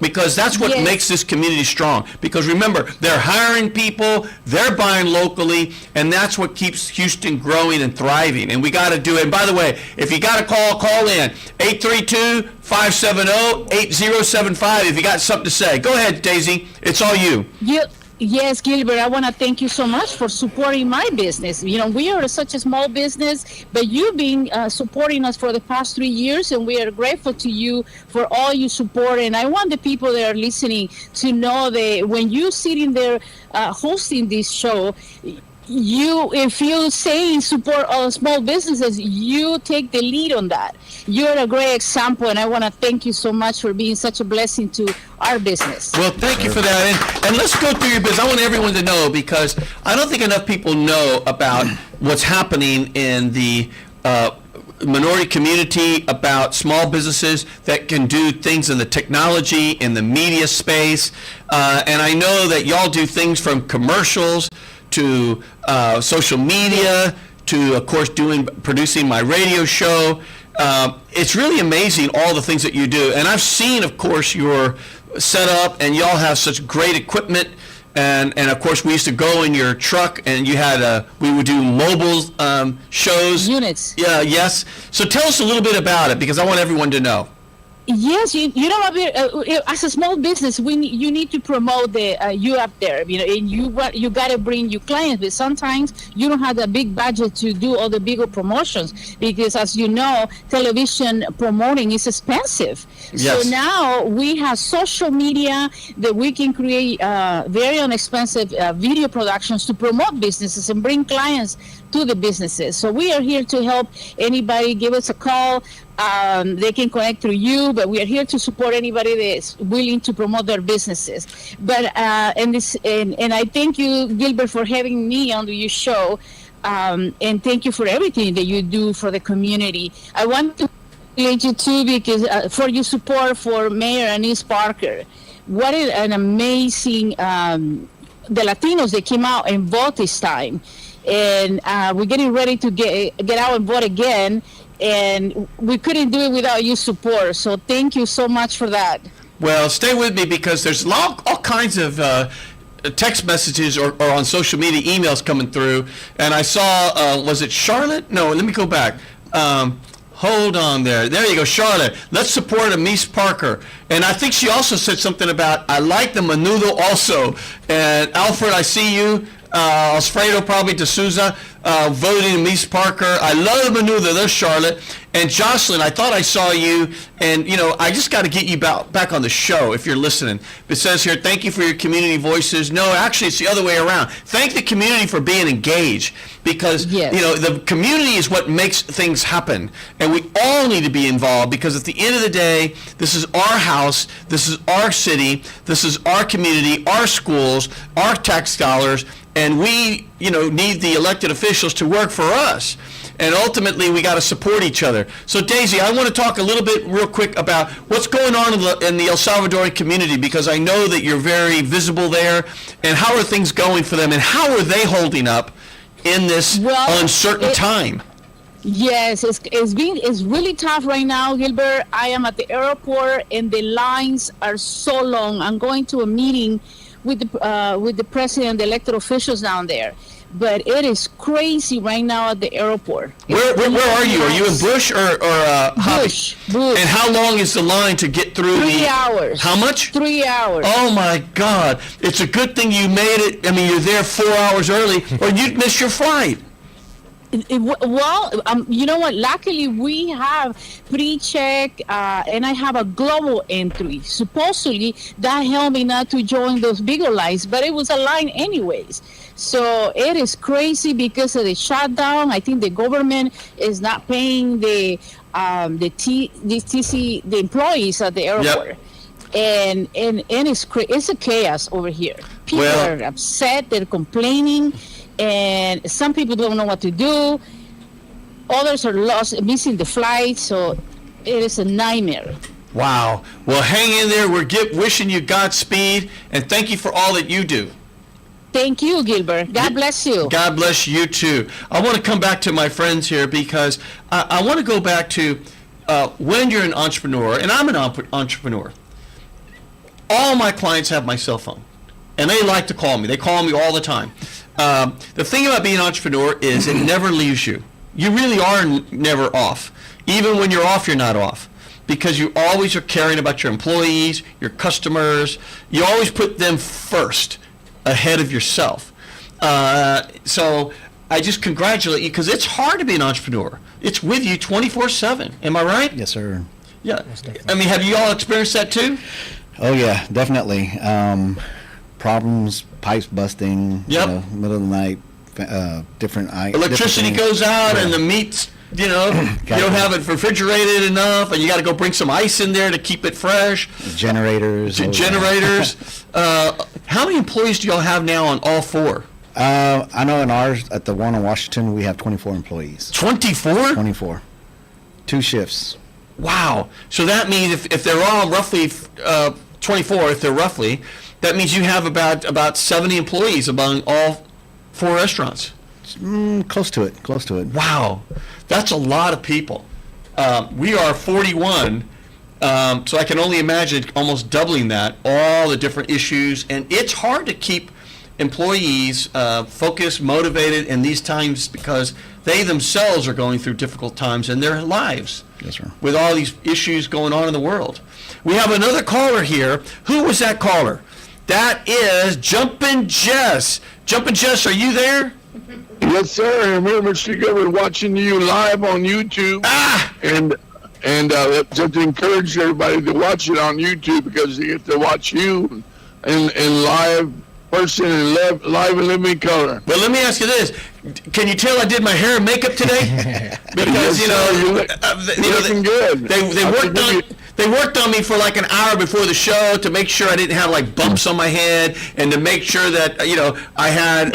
Because that's what Yes. makes this community strong. Because remember, they're hiring people, they're buying locally, and that's what keeps Houston growing and thriving. And we got to do it. And by the way, if you got a call in. 832-570-8075 if you got something to say. Go ahead, Daisy. It's all you. Yes, Gilbert, I want to thank you so much for supporting my business. You know, we are such a small business, but you've been supporting us for the past 3 years, and we are grateful to you for all you support. And I want the people that are listening to know that when you're sitting there hosting this show, if you say support all small businesses, you take the lead on that. You're a great example, and I want to thank you so much for being such a blessing to our business. Well, thank you for that. And let's go through your business. I want everyone to know, because I don't think enough people know about what's happening in the minority community, about small businesses that can do things in the technology, in the media space. And I know that y'all do things from commercials to social media to, of course, producing my radio show. It's really amazing all the things that you do. And I've seen, of course, your setup, and y'all have such great equipment. And of course, we used to go in your truck, and you had we would do mobile shows. Units. Yeah, yes. So tell us a little bit about it, because I want everyone to know. Yes, you know, as a small business, you need to promote you up there, you know, and you got to bring your clients, but sometimes you don't have the big budget to do all the bigger promotions, because as you know, television promoting is expensive. Yes. So now we have social media that we can create very inexpensive video productions to promote businesses and bring clients to the businesses. So we are here to help anybody. Give us a call. They can connect through you, but we are here to support anybody that's willing to promote their businesses. But and I thank you, Gilbert, for having me on your show, and thank you for everything that you do for the community. I want to congratulate you too, because for your support for Mayor Anise Parker. What an amazing the Latinos that came out and vote this time, and we're getting ready to get out and vote again. And we couldn't do it without your support. So thank you so much for that. Well, stay with me, because there's all kinds of text messages or on social media emails coming through. And I saw, was it Charlotte? No, let me go back. Hold on there. There you go, Charlotte. Let's support Anise Parker. And I think she also said something about, I like the menudo also. And Alfred, I see you. Alfredo probably D'Souza voting Anise Parker. I love the menudo. There's Charlotte. And Jocelyn, I thought I saw you, and you know, I just got to get you back on the show if you're listening. It says here, thank you for your community voices. No, actually, it's the other way around. Thank the community for being engaged, because Yes. you know, the community is what makes things happen, and we all need to be involved, because at the end of the day, this is our house, this is our city, this is our community, our schools, our tax dollars, and we, you know, need the elected officials to work for us. And ultimately, we got to support each other. So, Daisy, I want to talk a little bit real quick about what's going on in the El Salvadorian community, because I know that you're very visible there. And how are things going for them, and how are they holding up in this uncertain time? Yes, it's really tough right now, Gilbert. I am at the airport, and the lines are so long. I'm going to a meeting with the president, the elected officials down there. But it is crazy right now at the airport. Where are you? Are you in Bush or Hobby? Bush. And how long is the line to get through? 3 hours. How much? 3 hours. Oh my God! It's a good thing you made it. I mean, you're there 4 hours early, or you'd miss your flight. You know what? Luckily, we have pre-check, and I have a global entry. Supposedly, that helped me not to join those bigger lines, but it was a line anyways. So it is crazy because of the shutdown. I think the government is not paying the employees at the airport. Yep. And it's a chaos over here. People are upset. They're complaining. And some people don't know what to do. Others are missing the flight, so it is a nightmare. Wow. Well, hang in there. We're wishing you Godspeed, and thank you for all that you do. Thank you, Gilbert. God bless you. God bless you, too. I want to come back to my friends here, because I want to go back to when you're an entrepreneur, and I'm an entrepreneur. All my clients have my cell phone, and they like to call me. They call me all the time. The thing about being an entrepreneur is it never leaves you. You really are never off. Even when you're off, you're not off, because you always are caring about your employees, your customers. You always put them first. ahead of yourself. So I just congratulate you because it's hard to be an entrepreneur. It's with you 24/7. Am I right? Yes, sir. Yeah. I mean, have you all experienced that too? Oh yeah, definitely. Problems, pipes busting. Yep. Middle of the night. Different Electricity goes out and the meat's, you don't have it refrigerated enough, and you got to go bring some ice in there to keep it fresh. Generators. Generators. How many employees do y'all have now on all four? I know in ours, at the one in Washington, we have 24 employees. 24? 24. 2 shifts. Wow. So that means if they're all roughly 24, if they're roughly, that means you have about 70 employees among all 4 restaurants. Close to it. Wow. That's a lot of people. We are 41, so I can only imagine almost doubling that, all the different issues. And it's hard to keep employees focused, motivated in these times because they themselves are going through difficult times in their lives. Yes, sir. With all these issues going on in the world. We have another caller here. Who was that caller? That is Jumpin' Jess. Jumpin' Jess, are you there? Yes, sir. I'm here, Mr. Gilbert, watching you live on YouTube. And just to encourage everybody to watch it on YouTube because they get to watch you in live person and live and living color. But let me ask you this: can you tell I did my hair and makeup today? Because you're looking good. They worked on me for like an hour before the show to make sure I didn't have like bumps on my head and to make sure that I had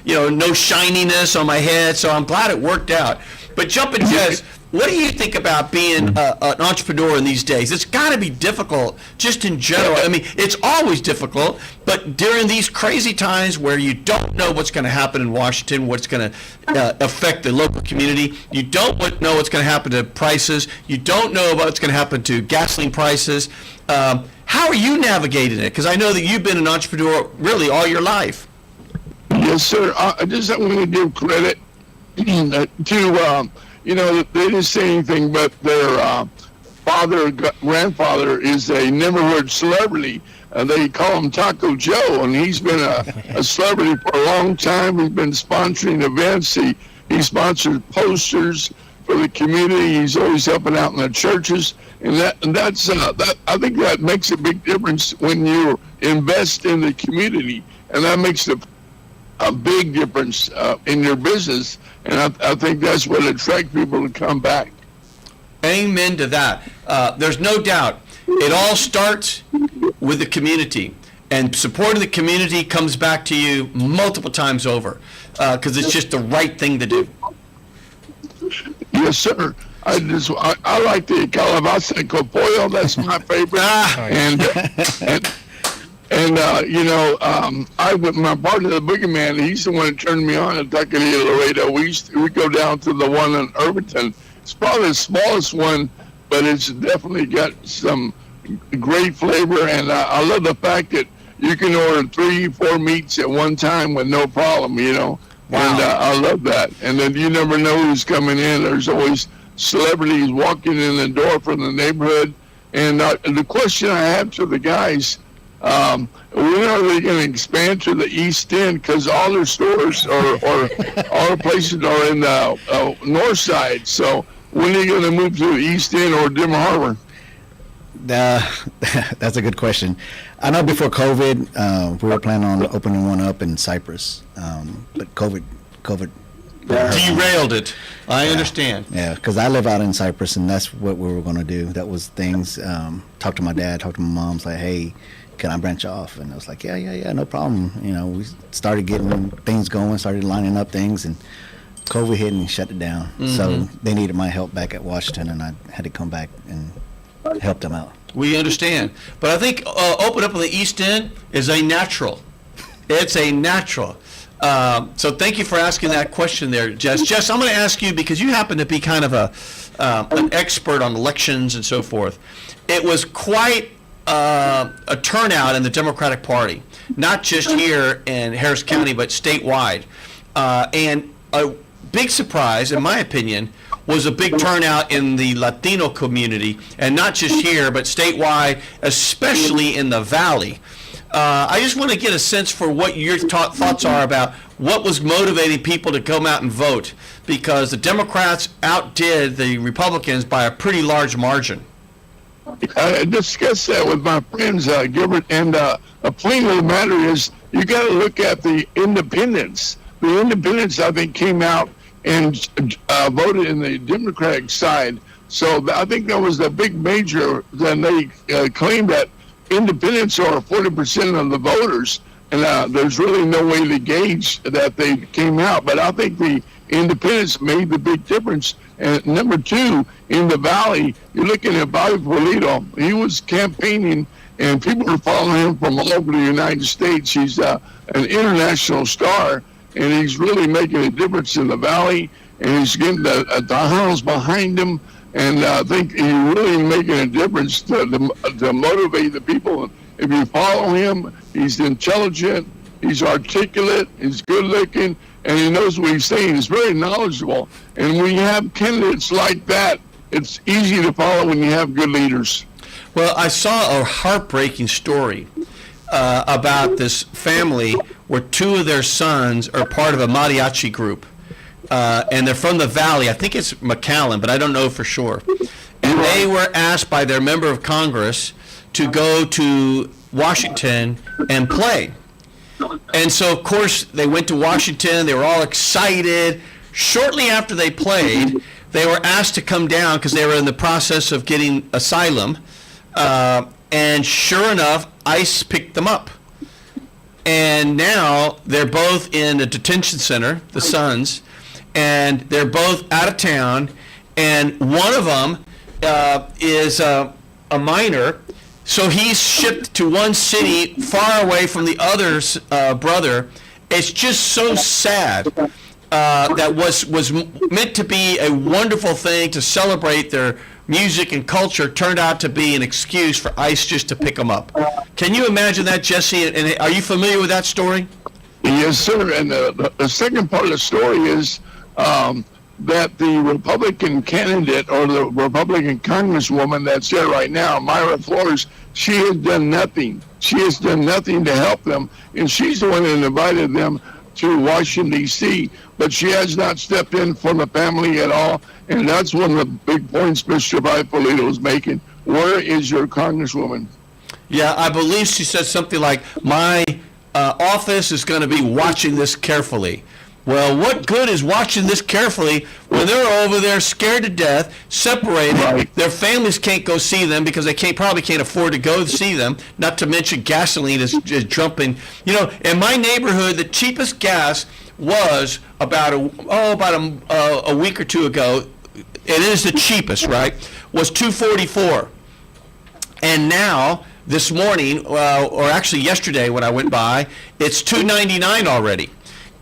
no shininess on my head. So I'm glad it worked out. But Jumpin' Jess, what do you think about being an entrepreneur in these days? It's got to be difficult, just in general. I mean, it's always difficult, but during these crazy times where you don't know what's going to happen in Washington, what's going to affect the local community, you don't know what's going to happen to prices, you don't know what's going to happen to gasoline prices. How are you navigating it? Because I know that you've been an entrepreneur really all your life. Yes, sir. I just want to give credit to they didn't say anything, but their grandfather is a neighborhood celebrity. They call him Taco Joe, and he's been a celebrity for a long time. He's been sponsoring events. He sponsored posters for the community. He's always helping out in the churches, and that's I think that makes a big difference when you invest in the community, and that makes a big difference in your business. And I think that's what attracts people to come back. Amen to that. There's no doubt. It all starts with the community. And supporting the community comes back to you multiple times over because it's just the right thing to do. Yes, sir. I like the calabaza con pollo. That's my favorite. I with my partner, the boogeyman, he's the one that turned me on at Taqueria Laredo. We go down to the one in Irvington. It's probably the smallest one, but it's definitely got some great flavor. And I love the fact that you can order 3-4 meats at one time with no problem, Wow. And I love that. And then you never know who's coming in. There's always celebrities walking in the door from the neighborhood. And the question I have to the guys, when are they going to expand to the East End? Because all their stores or all the places are in the north side. So when are you going to move to the East End or Denver Harbor? That's a good question. I know before COVID, we were planning on opening one up in Cyprus, but COVID derailed it. I understand. Yeah, because I live out in Cyprus, and that's what we were going to do. That was things. Talk to my dad, talk to my mom's like, hey, can I branch off? And I was like, yeah, no problem. We started getting things going, started lining up things, and COVID hit and shut it down. Mm-hmm. So they needed my help back at Washington, and I had to come back and help them out. We understand. But I think open up on the East End is a natural. It's a natural. So thank you for asking that question there, Jess. Jess, I'm going to ask you, because you happen to be kind of an expert on elections and so forth. It was quite a turnout in the Democratic Party, not just here in Harris County, but statewide. And a big surprise, in my opinion, was a big turnout in the Latino community, and not just here, but statewide, especially in the Valley. I just want to get a sense for what your thoughts are about what was motivating people to come out and vote, because the Democrats outdid the Republicans by a pretty large margin. I discussed that with my friends, Gilbert, and the point of the matter is you got to look at the independents. The independents, I think, came out and voted in the Democratic side. So I think that was the big major. Then they claimed that independents are 40% of the voters, and there's really no way to gauge that they came out. But I think the independents made the big difference. And number two, in the Valley, you're looking at Bobby Polito. He was campaigning, and people are following him from all over the United States. He's an international star, and he's really making a difference in the Valley, and he's getting the hounds behind him. And I think he's really making a difference to motivate the people. If you follow him, he's intelligent, he's articulate, he's good looking, and he knows what he's saying. He's very knowledgeable. And when you have candidates like that, it's easy to follow when you have good leaders. Well, I saw a heartbreaking story about this family where two of their sons are part of a mariachi group. And they're from the Valley. I think it's McAllen, but I don't know for sure. And they were asked by their member of Congress to go to Washington and play. And so, of course, they went to Washington. They were all excited. Shortly after they played, they were asked to come down because they were in the process of getting asylum. And sure enough, ICE picked them up. And now they're both in a detention center, the sons, and they're both out of town. And one of them is a minor. So he's shipped to one city far away from the other's brother. It's just so sad. That was meant to be a wonderful thing to celebrate their music and culture turned out to be an excuse for ICE just to pick them up. Can you imagine that, Jesse? And are you familiar with that story? Yes, sir. And the second part of the story is that the Republican candidate or the Republican congresswoman that's there right now, Myra Flores, she has done nothing. She has done nothing to help them, and she's the one that invited them to Washington, D.C., but she has not stepped in for the family at all, and that's one of the big points Mr. Polito is making. Where is your congresswoman? Yeah, I believe she said something like, my office is going to be watching this carefully. Well, what good is watching this carefully when they're over there scared to death, separated? Right. Their families can't go see them because they probably can't afford to go see them, not to mention gasoline is jumping. You know, in my neighborhood, the cheapest gas was about a week or two ago. It is the cheapest, right? Was $2.44. And now, this morning, or actually yesterday when I went by, it's $2.99 already.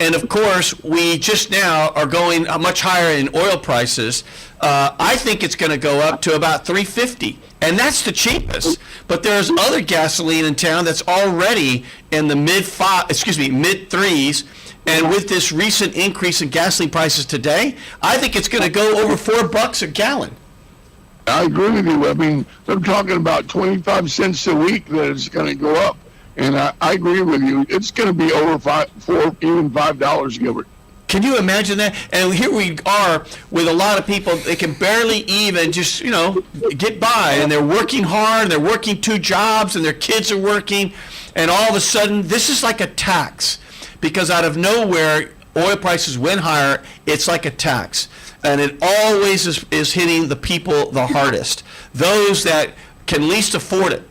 And of course, we just now are going much higher in oil prices. I think it's going to go up to about $3.50, and that's the cheapest. But there's other gasoline in town that's already in the mid threes. And with this recent increase in gasoline prices today, I think it's going to go over $4 a gallon. I agree with you. I mean, they're talking about 25 cents a week that it's going to go up. And I agree with you. It's going to be over even $5, Gilbert. Can you imagine that? And here we are with a lot of people. They can barely even just, get by. And they're working hard. And they're working 2 jobs. And their kids are working. And all of a sudden, this is like a tax. Because out of nowhere, oil prices went higher. It's like a tax. And it always is hitting the people the hardest. Those that can least afford it.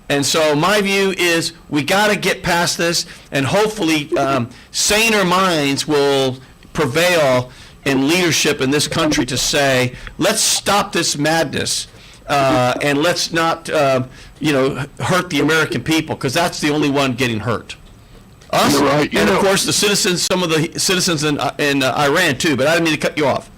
And so my view is we got to get past this, and hopefully saner minds will prevail in leadership in this country to say, let's stop this madness, and let's not, hurt the American people, because that's the only one getting hurt. Us, You're right. and of course the citizens, some of the citizens in Iran too. But I didn't mean to cut you off.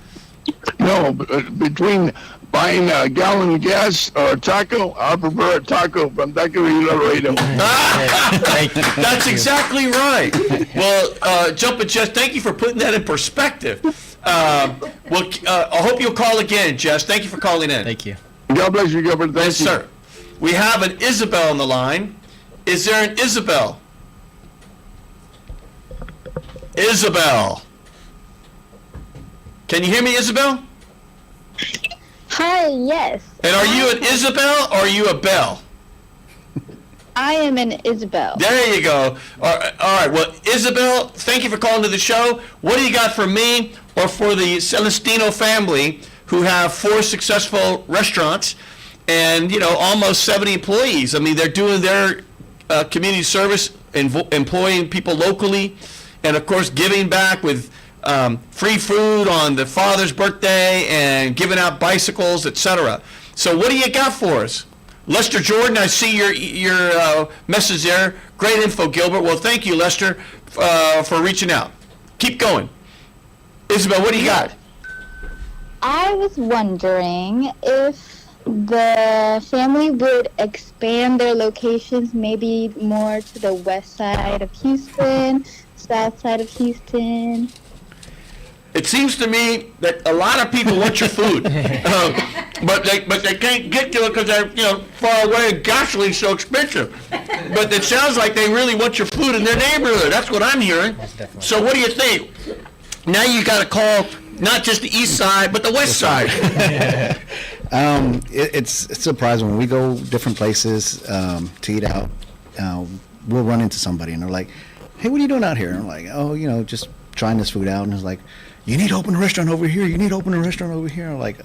No, between buying a gallon of gas or a taco, I prefer a taco from Taqueria Laredo. That's exactly right. Well, Jumpin' Jess, thank you for putting that in perspective. I hope you'll call again, Jess. Thank you for calling in. Thank you. God bless you, Gilbert. Thank Yes, you. sir. We have an Isabel on the line. Is there an Isabel? Isabel. Can you hear me, Isabel? Hi, yes. And are you an Isabel or are you a Belle? I am an Isabel. There you go. All right. Well, Isabel, thank you for calling to the show. What do you got for me or for the Celestino family who have 4 successful restaurants and, almost 70 employees? I mean, they're doing their community service, employing people locally, and, of course, giving back with free food on the father's birthday and giving out bicycles, etc. So what do you got for us? Lester Jordan, I see your message there. Great info, Gilbert. Well, thank you, Lester, for reaching out. Keep going. Isabel, what do you got? I was wondering if the family would expand their locations maybe more to the west side of Houston, south side of Houston. It seems to me that a lot of people want your food, but they can't get to it because they're far away and gasoline's so expensive. But it sounds like they really want your food in their neighborhood. That's what I'm hearing. So what do you think? Now you got to call not just the east side but the west side. It's surprising when we go different places to eat out. We'll run into somebody and they're like, "Hey, what are you doing out here?" And I'm like, "Oh, just trying this food out." And it's like, "You need to open a restaurant over here. You need to open a restaurant over here." I'm like,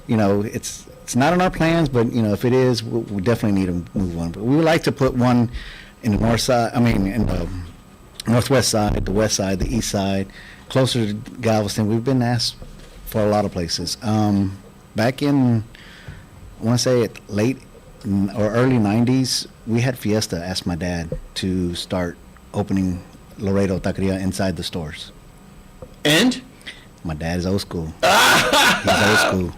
it's not in our plans, but if it is, we definitely need to move on. But we would like to put one in the north side. I mean, in the northwest side, the west side, the east side, closer to Galveston. We've been asked for a lot of places. Back in, I want to say late or early '90s, we had Fiesta ask my dad to start opening Laredo Taqueria inside the stores. And my dad is old school. He's old school.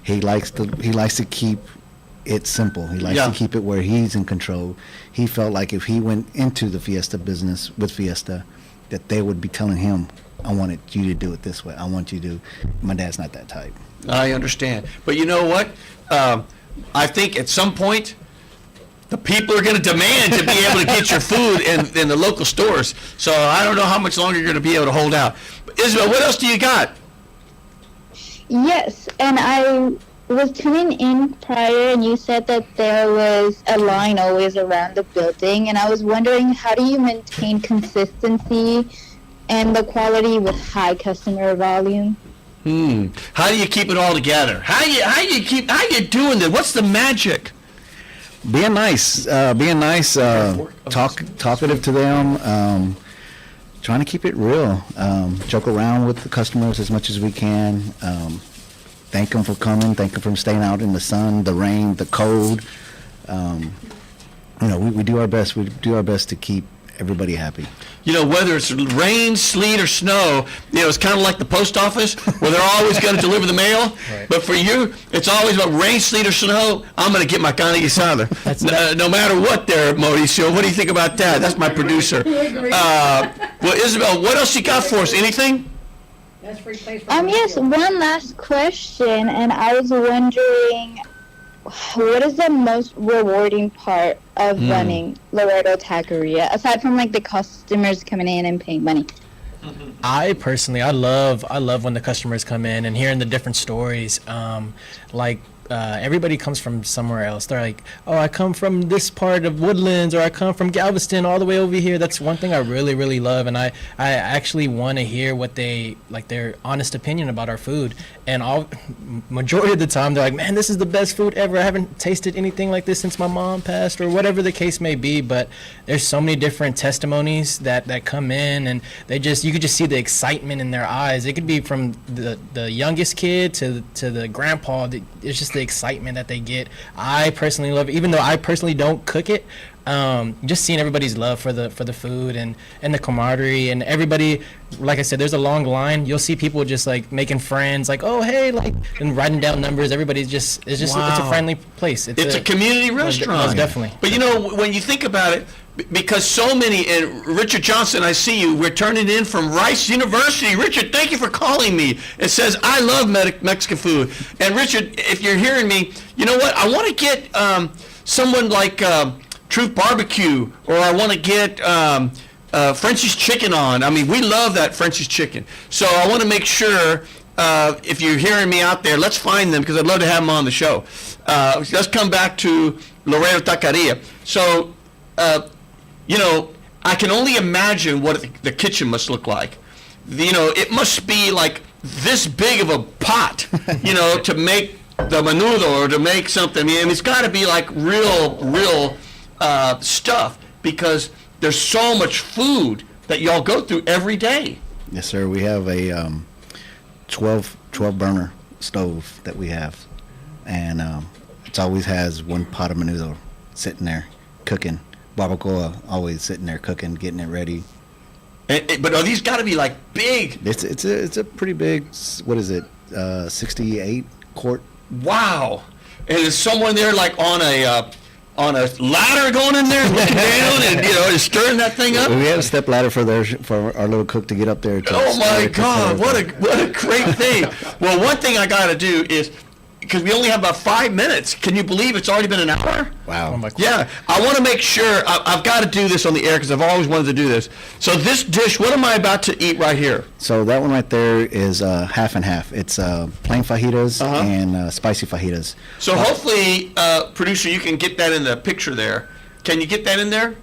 He likes to keep it simple. He likes to keep it where he's in control. He felt like if he went into the Fiesta business with Fiesta, that they would be telling him, "I wanted you to do it this way. I want you to." My dad's not that type. I understand, but you know what? I think at some point, the people are going to demand to be able to get your food in the local stores. So I don't know how much longer you're going to be able to hold out. But Isabel, what else do you got? Yes, and I was tuning in prior and you said that there was a line always around the building, and I was wondering, how do you maintain consistency and the quality with high customer volume? How do you keep it all together? How you doing that? What's the magic? Being nice, talkative to them, trying to keep it real, joke around with the customers as much as we can, thank them for coming, thank them for staying out in the sun, the rain, the cold. We do our best. We do our best to keep everybody happy. Whether it's rain, sleet, or snow, it's kind of like the post office where they're always going to deliver the mail. Right. But for you, it's always about rain, sleet, or snow. I'm going to get my carne guisada. No matter what there, Mauricio. What do you think about that? That's my producer. Well, Isabel, what else you got for us? Anything? Yes, one last question, and I was wondering, what is the most rewarding part of running Laredo Taqueria, aside from the customers coming in and paying money? I personally, I love when the customers come in and hearing the different stories. Everybody comes from somewhere else. They're like, "Oh, I come from this part of Woodlands," or "I come from Galveston all the way over here." That's one thing I really, really love, and I actually want to hear what their honest opinion about our food. And majority of the time, they're like, "Man, this is the best food ever. I haven't tasted anything like this since my mom passed," or whatever the case may be. But there's so many different testimonies that come in, and you could just see the excitement in their eyes. It could be from the youngest kid to the grandpa. It's just the excitement that they get. I personally love it, even though I personally don't cook it. Just seeing everybody's love for the food and the camaraderie, and everybody, like I said, there's a long line. You'll see people just making friends, "Oh, hey," and writing down numbers. Everybody's it's a friendly place. It's a community restaurant. Most definitely. But when you think about it, because so many, and Richard Johnson, I see you, we're turning in from Rice University. Richard, thank you for calling me. It says, "I love Mexican food." And Richard, if you're hearing me, you know what? I want to get someone like Truth Barbecue, or I want to get Frenchie's Chicken on. I mean, we love that Frenchie's Chicken. So I want to make sure, if you're hearing me out there, let's find them because I'd love to have them on the show. Let's come back to Laredo Taqueria. So, I can only imagine what the kitchen must look like. It must be like this big of a pot, to make the menudo or to make something. I mean, it's got to be like real stuff because there's so much food that y'all go through every day. Yes, sir. We have a 12 burner stove that we have, and it always has one pot of menudo sitting there cooking. Barbacoa always sitting there cooking, getting it ready. But are these got to be like big? It's a pretty big. What is it? 68 quart. Wow! And is someone there like on a ladder going in there, looking down, and stirring that thing up? We have a step ladder for our little cook to get up there. Oh my God! What a great thing! Well, one thing I got to do is, because we only have about 5 minutes. Can you believe it's already been an hour? Wow. Oh my God. Yeah, I want to make sure, I've got to do this on the air because I've always wanted to do this. So this dish, what am I about to eat right here? So that one right there is half and half. It's plain fajitas Uh-huh. and spicy fajitas. So hopefully, producer, you can get that in the picture there. Can you get that in there?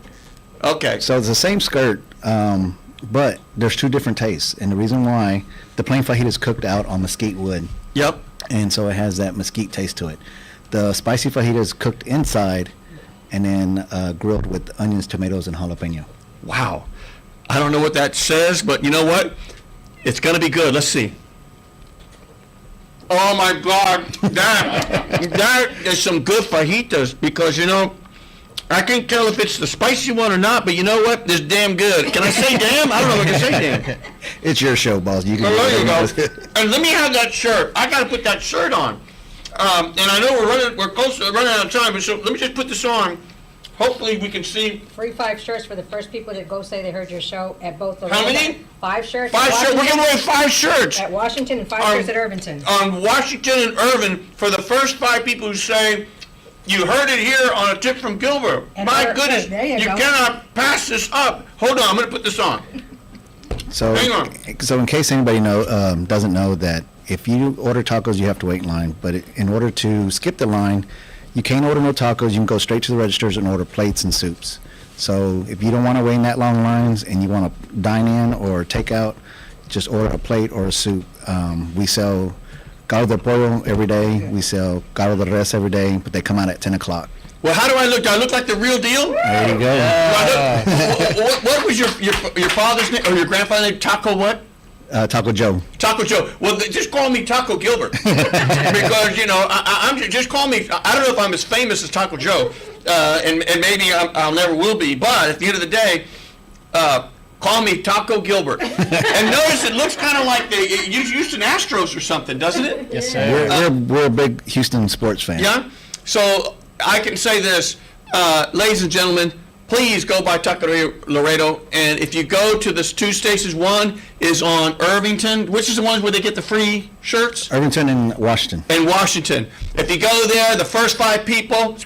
Okay. So it's the same skirt, but there's two different tastes. And the reason why, the plain fajita is cooked out on mesquite wood. Yep. And so it has that mesquite taste to it. The spicy fajita is cooked inside and then grilled with onions, tomatoes, and jalapeno. Wow. I don't know what that says, but you know what? It's going to be good. Let's see. Oh my God. That is some good fajitas because, I can't tell if it's the spicy one or not, but you know what? It's damn good. Can I say damn? I don't know if I can say damn. It's your show, boss. You can. Well, there you go. And let me have that shirt. I got to put that shirt on. And I know we're close to running out of time, but so let me just put this on. Hopefully we can see. Free 5 shirts for the first people that go say they heard your show at both the. How many? 5 shirts. 5 shirts. We're giving away 5 shirts. At Washington and 5 shirts at Irvington. On Washington and Irvin for the first 5 people who say, you heard it here on a tip from Gilbert. And My goodness, there you go. cannot pass this up. Hold on, I'm going to put this on. So, Hang on. So in case anybody doesn't know that if you order tacos, you have to wait in line. But in order to skip the line, you can't order no tacos. You can go straight to the registers and order plates and soups. So if you don't want to wait in that long lines and you want to dine in or take out, just order a plate or a soup. We sell Gallo de Pollo every day. We sell Gallo de Res every day, but they come out at 10 o'clock. Well, how do I look? Do I look like the real deal? There you go. What was your father's name or your grandfather's name? Taco what? Taco Joe. Taco Joe. Well, just call me Taco Gilbert because I'm just call me. I don't know if I'm as famous as Taco Joe, and maybe I'll never will be. But at the end of the day, call me Taco Gilbert. And notice it looks kind of like the Houston Astros or something, doesn't it? Yes, sir. We're a big Houston sports fan. Yeah. So I can say this, ladies and gentlemen, please go by Taqueria Laredo. And if you go to the 2 stations, one is on Irvington, which is the ones where they get the free shirts. Irvington and Washington. In Washington. If you go there, the first 5 people,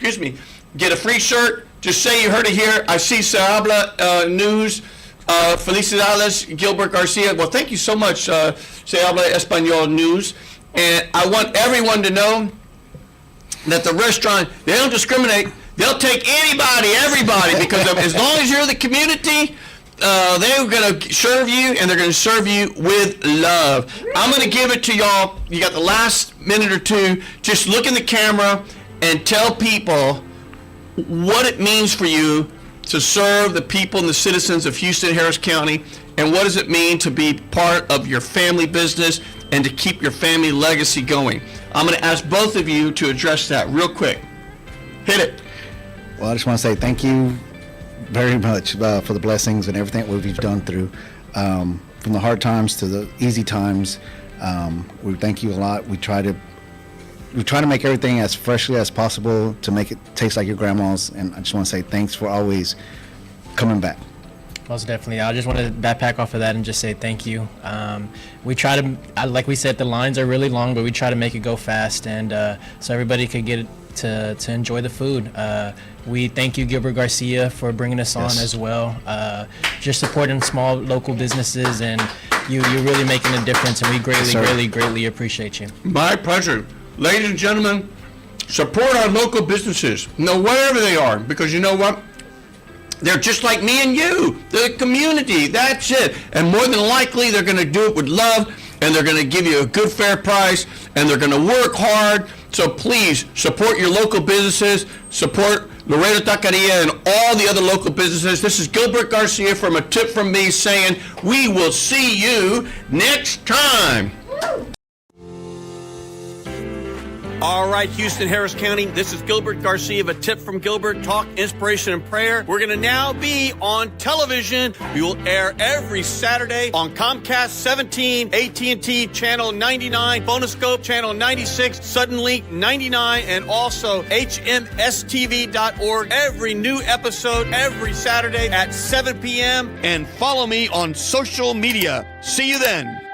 get a free shirt. Just say you heard it here. I see Se Habla News. Felicidades, Gilbert Garcia. Well, thank you so much, Se Habla Español News. And I want everyone to know that the restaurant, they don't discriminate. They'll take anybody, everybody, because as long as you're in the community, they're going to serve you, and they're going to serve you with love. I'm going to give it to y'all. You got the last minute or two. Just look in the camera and tell people what it means for you to serve the people and the citizens of Houston, Harris County, and what does it mean to be part of your family business and to keep your family legacy going. I'm going to ask both of you to address that real quick. Hit it. Well, I just want to say thank you very much for the blessings and everything that we've done through. From the hard times to the easy times, we thank you a lot. We try to make everything as freshly as possible to make it taste like your grandma's, and I just want to say thanks for always coming back. Most definitely. I just want to backpack off of that and just say thank you. We try to, like we said, the lines are really long, but we try to make it go fast, and so everybody could get to enjoy the food. We thank you, Gilbert Garcia, for bringing us on as well. Just supporting small local businesses, and you're really making a difference, and we greatly appreciate you. My pleasure. Ladies and gentlemen, support our local businesses, wherever they are, because you know what? They're just like me and you. They're the community. That's it. And more than likely, they're going to do it with love, and they're going to give you a good, fair price, and they're going to work hard. So please support your local businesses, support Laredo Taqueria and all the other local businesses. This is Gilbert Garcia from A Tip From Me saying we will see you next time. All right, Houston, Harris County, this is Gilbert Garcia of A Tip from Gilbert, Talk, Inspiration, and Prayer. We're going to now be on television. We will air every Saturday on Comcast 17, AT&T Channel 99, Phonoscope Channel 96, Suddenlink 99, and also HMSTV.org. Every new episode every Saturday at 7 p.m. And follow me on social media. See you then.